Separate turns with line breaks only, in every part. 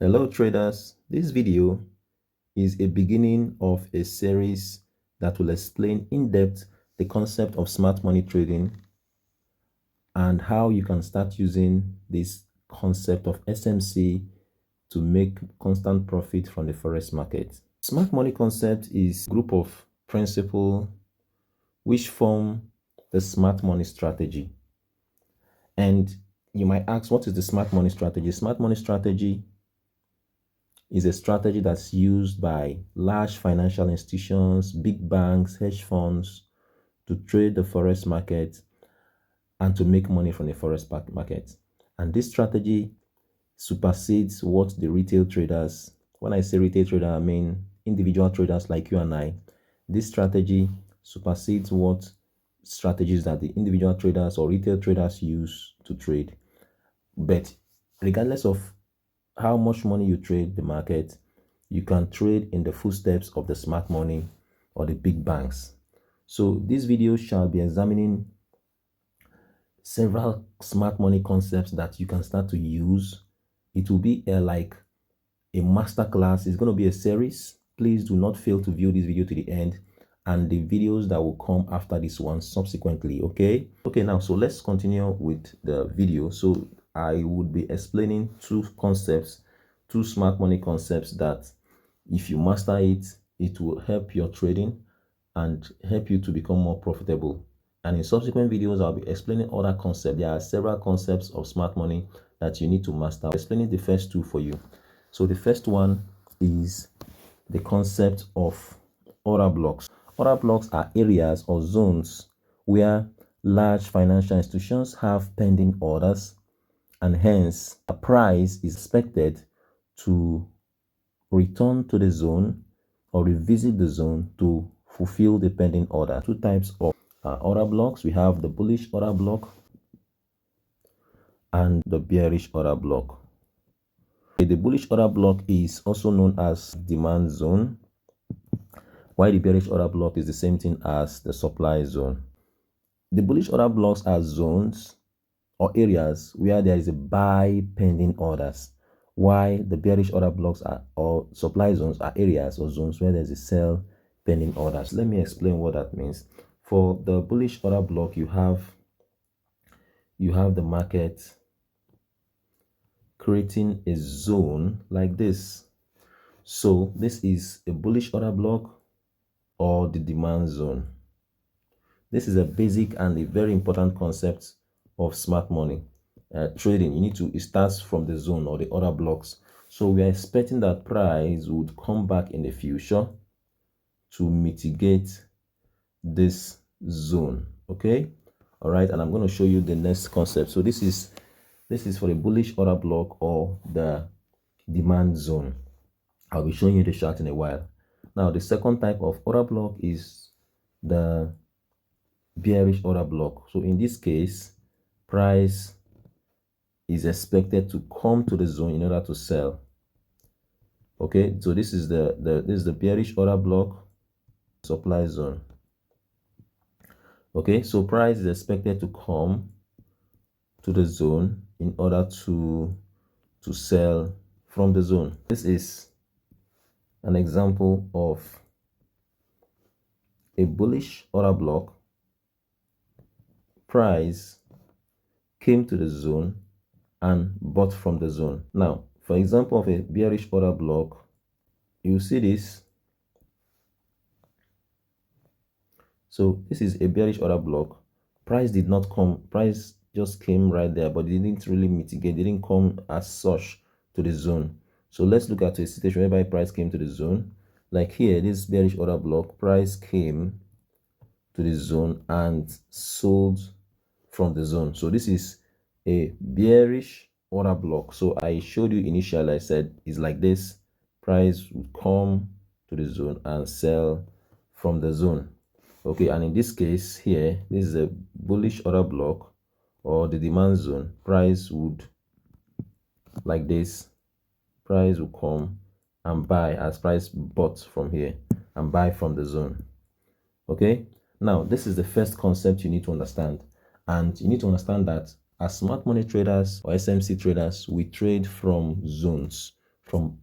Hello traders, this video is a beginning of a series that will explain in depth the concept of smart money trading and how you can start using this concept of SMC to make constant profit from the forex market. Smart money concept is a group of principles which form the smart money strategy. And you might ask, what is the smart money strategy? Smart money strategy is a strategy that's used by large financial institutions, big banks, hedge funds to trade the forex market and to make money from the forex market. And this strategy supersedes what the retail traders, when I say retail trader, I mean individual traders like you and I. This strategy supersedes what strategies that the individual traders or retail traders use to trade. But regardless of how much money you trade the market, you can trade in the footsteps of the smart money or the big banks. So this video shall be examining several smart money concepts that you can start to use. It will be like a master class. It's going to be a series. Please do not fail to view this video to the end and the videos that will come after this one subsequently. Okay, now so let's continue with the video. So I would be explaining two smart money concepts that if you master it, it will help your trading and help you to become more profitable. And in subsequent videos, I'll be explaining other concepts. There are several concepts of smart money that you need to master. I'm explaining the first two for you. So the first one is the concept of order blocks. Order blocks are areas or zones where large financial institutions have pending orders, and hence a price is expected to return to the zone or revisit the zone to fulfill the pending order. Two types of order blocks. We have the bullish order block and the bearish order block. The bullish order block is also known as demand zone, while the bearish order block is the same thing as the supply zone. The bullish order blocks are zones or areas where there is a buy pending orders, while the bearish order blocks or supply zones are areas or zones where there's a sell pending orders. Let me explain what that means. For the bullish order block, you have the market creating a zone like this. So this is a bullish order block or the demand zone. This is a basic and a very important concept of smart money trading. It starts from the zone or the order blocks. So we are expecting that price would come back in the future to mitigate this zone. Okay, all right, and I'm going to show you the next concept. So this is for the bullish order block or the demand zone. I'll be showing you the chart in a while. Now the second type of order block is the bearish order block. So in this case, price is expected to come to the zone in order to sell. Okay, so this is the bearish order block, supply zone. Okay, so price is expected to come to the zone in order to sell from the zone. This is an example of a bullish order block. Price came to the zone and bought from the zone. Now, for example of a bearish order block, you see this. So this is a bearish order block. Price did not come. Price just came right there, but it didn't really mitigate. It didn't come as such to the zone. So let's look at a situation whereby price came to the zone. Like here, this bearish order block, price came to the zone and sold from the zone. So this is a bearish order block. So I showed you initially, I said it's like this. Price would come to the zone and sell from the zone. Okay, and in this case here, this is a bullish order block or the demand zone. Price would, like this, price will come and buy as price bought from here and buy from the zone. Okay, now this is the first concept you need to understand, and you need to understand that as smart money traders or SMC traders, we trade from zones. from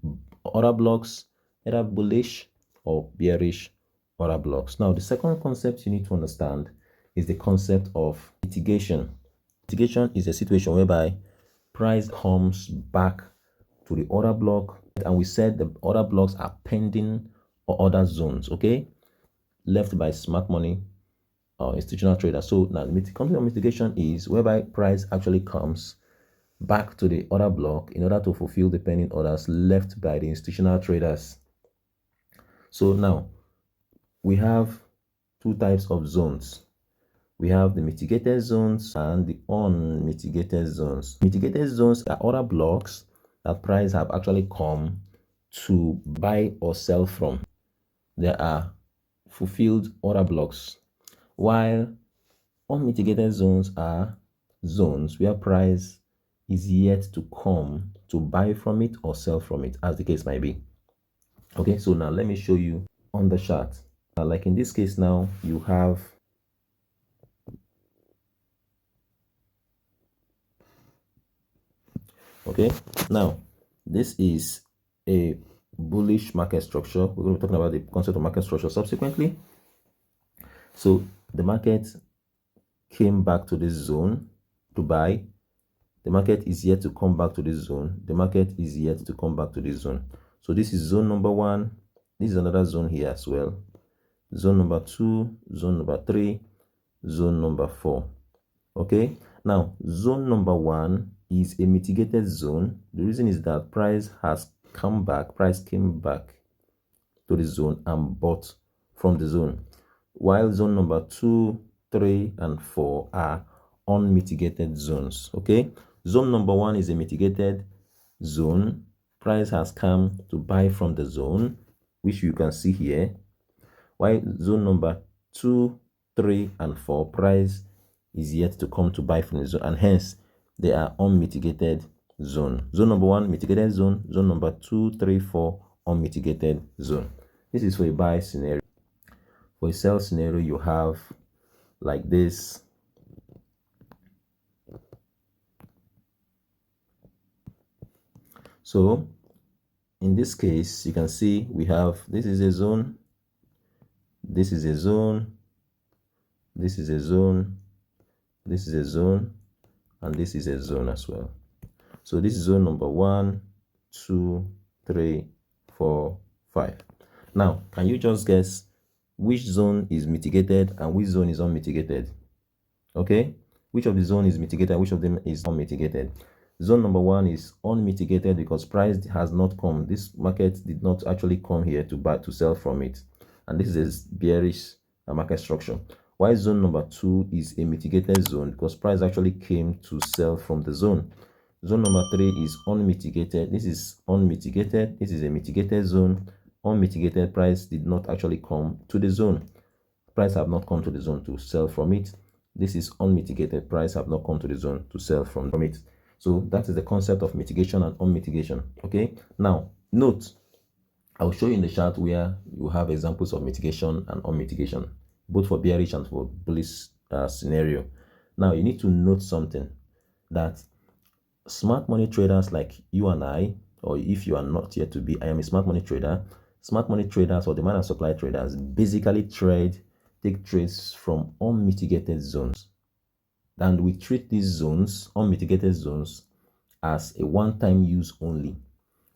order blocks, either bullish or bearish order blocks. Now, the second concept you need to understand is the concept of mitigation. Mitigation is a situation whereby price comes back to the order block, and we said the order blocks are pending or other zones, okay, left by smart money or institutional traders. So now the concept of mitigation is whereby price actually comes back to the order block in order to fulfill the pending orders left by the institutional traders. So now we have two types of zones. We have the mitigated zones and the unmitigated zones. Mitigated zones are order blocks that price have actually come to buy or sell from. There are fulfilled order blocks, while unmitigated zones are zones where price is yet to come to buy from it or sell from it, as the case might be. Okay, so now let me show you on the chart. Like in this case now, you have okay, now this is a bullish market structure. We're going to be talking about the concept of market structure subsequently. So the market came back to this zone to buy. The market is yet to come back to this zone. The market is yet to come back to this zone. So this is zone number 1. This is another zone here as well. Zone number 2, zone number 3, zone number 4. Okay, now zone number 1 is a mitigated zone. The reason is that price came back to the zone and bought from the zone, while zone number 2, 3, and 4 are unmitigated zones. Okay, zone number 1 is a mitigated zone. Price has come to buy from the zone, which you can see here, while zone number 2, 3, and 4, price is yet to come to buy from the zone, and hence they are unmitigated zone. Zone number 1 mitigated zone, zone number 2, 3, 4 unmitigated zone. This is for a buy scenario. For a sell scenario, you have like this. So in this case, you can see we have, this is a zone, this is a zone, this is a zone, this is a zone, and this is a zone as well. So this is zone number 1, 2, 3, 4, 5. Now, can you just guess which zone is mitigated and which zone is unmitigated? Okay, which of the zone is mitigated, which of them is unmitigated? Zone number 1 is unmitigated because price has not come. This market did not actually come here to buy, to sell from it, and this is a bearish market structure. While zone number 2 is a mitigated zone because price actually came to sell from the zone. Zone number 3 is unmitigated. This is unmitigated. This is a mitigated zone. Unmitigated, price did not actually come to the zone. Price have not come to the zone to sell from it. This is unmitigated. Price have not come to the zone to sell from it. So that is the concept of mitigation and unmitigation. Okay, now note, I'll show you in the chart where you have examples of mitigation and unmitigation, both for bearish and for bullish scenario. Now you need to note something, that smart money traders like you and I, or if you are not yet to be, I am a smart money trader. Smart money traders or demand and supply traders basically take trades from unmitigated zones. And we treat these zones, unmitigated zones, as a one-time use only.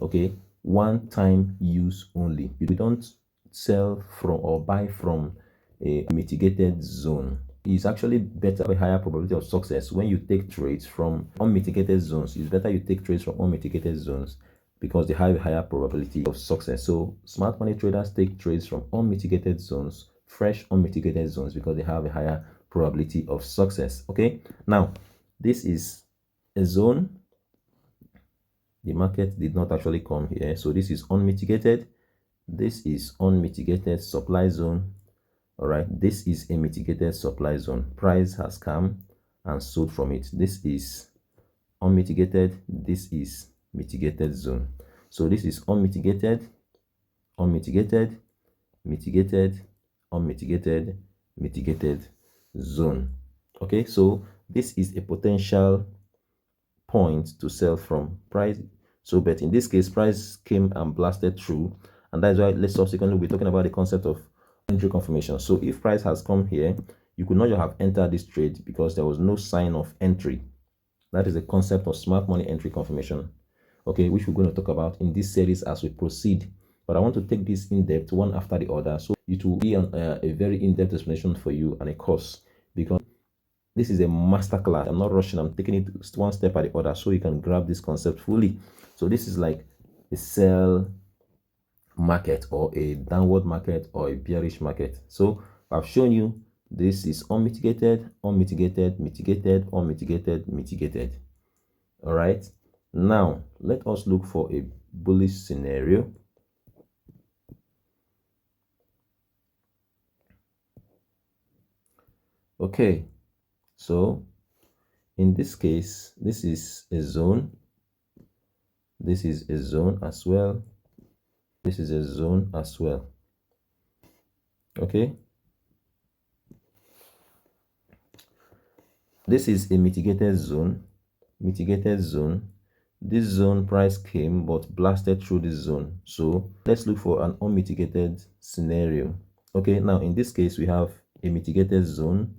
Okay, one-time use only. You don't sell from or buy from a mitigated zone. It's actually better, a higher probability of success when you take trades from unmitigated zones. It's better you take trades from unmitigated zones because they have a higher probability of success. So smart money traders take trades from unmitigated zones, fresh unmitigated zones, because they have a higher probability of success. Okay, now this is a zone. The market did not actually come here, so this is unmitigated. This is unmitigated supply zone. All right, this is a mitigated supply zone. Price has come and sold from it. This is unmitigated. This is mitigated zone. So this is unmitigated, unmitigated, mitigated, unmitigated, mitigated zone. Okay, so this is a potential point to sell from. Price So, but in this case, price came and blasted through, and that's why let's subsequently be talking about the concept of entry confirmation. So if price has come here, you could not just have entered this trade because there was no sign of entry. That is the concept of smart money entry confirmation, okay, which we're going to talk about in this series as we proceed. But I want to take this in depth one after the other, so it will be a very in-depth explanation for you and a course, because this is a master class. I'm not rushing, I'm taking it one step at the other so you can grab this concept fully. So this is like a sell market or a downward market or a bearish market. So I've shown you this is unmitigated, unmitigated, mitigated, unmitigated, mitigated. All right, now let us look for a bullish scenario. Okay, so in this case, this is a zone, this is a zone as well, this is a zone as well. Okay, this is a mitigated zone, mitigated zone. This zone price came but blasted through this zone. So let's look for an unmitigated scenario. Okay, now in this case we have a mitigated zone.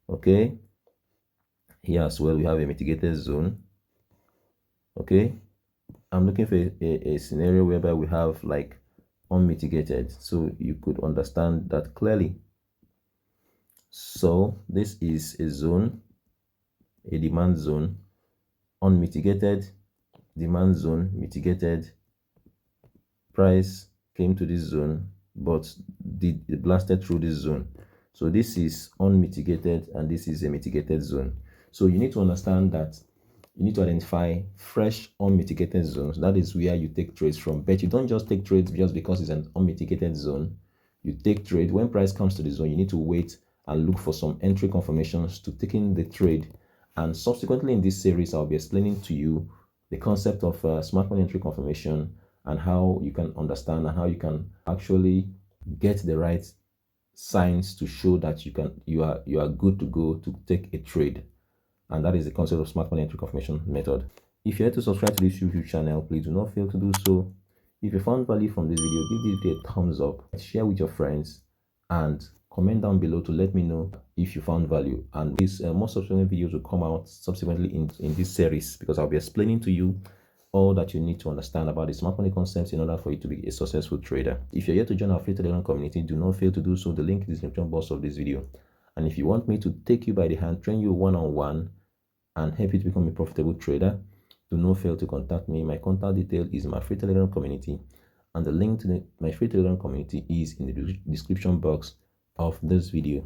Okay, here as well we have a mitigated zone. Okay, I'm looking for a scenario whereby we have like unmitigated, so you could understand that clearly. So this is a zone, a demand zone, unmitigated, demand zone, mitigated. Price came to this zone but it blasted through this zone. So this is unmitigated and this is a mitigated zone. So you need to understand that you need to identify fresh unmitigated zones. That is where you take trades from. But you don't just take trades just because it's an unmitigated zone. You take trade when price comes to the zone. You need to wait and look for some entry confirmations to take in the trade. And subsequently in this series, I'll be explaining to you the concept of smart money entry confirmation and how you can understand and how you can actually get the right signs to show that you are good to go to take a trade. And that is the concept of smart money entry confirmation method. If you're yet to subscribe to this YouTube channel, please do not fail to do so. If you found value from this video, give this video a thumbs up, share with your friends, and comment down below to let me know if you found value. And these more subsequent videos will come out subsequently in this series, because I'll be explaining to you all that you need to understand about the smart money concepts in order for you to be a successful trader. If you're yet to join our free Telegram community, do not fail to do so. The link is in the description box of this video. And if you want me to take you by the hand, train you one-on-one, and help you to become a profitable trader, do not fail to contact me. My contact detail is my free Telegram community, and the link to my free Telegram community is in the description box of this video.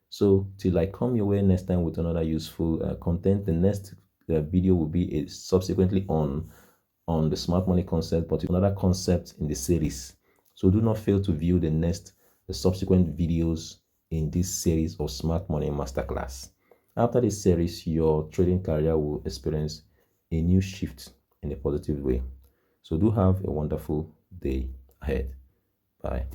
So till I come your way next time with another useful content, the next video will be subsequently on the smart money concept, but another concept in the series. So do not fail to view the subsequent videos in this series of smart money masterclass. After this series, your trading career will experience a new shift in a positive way. So do have a wonderful day ahead. Bye.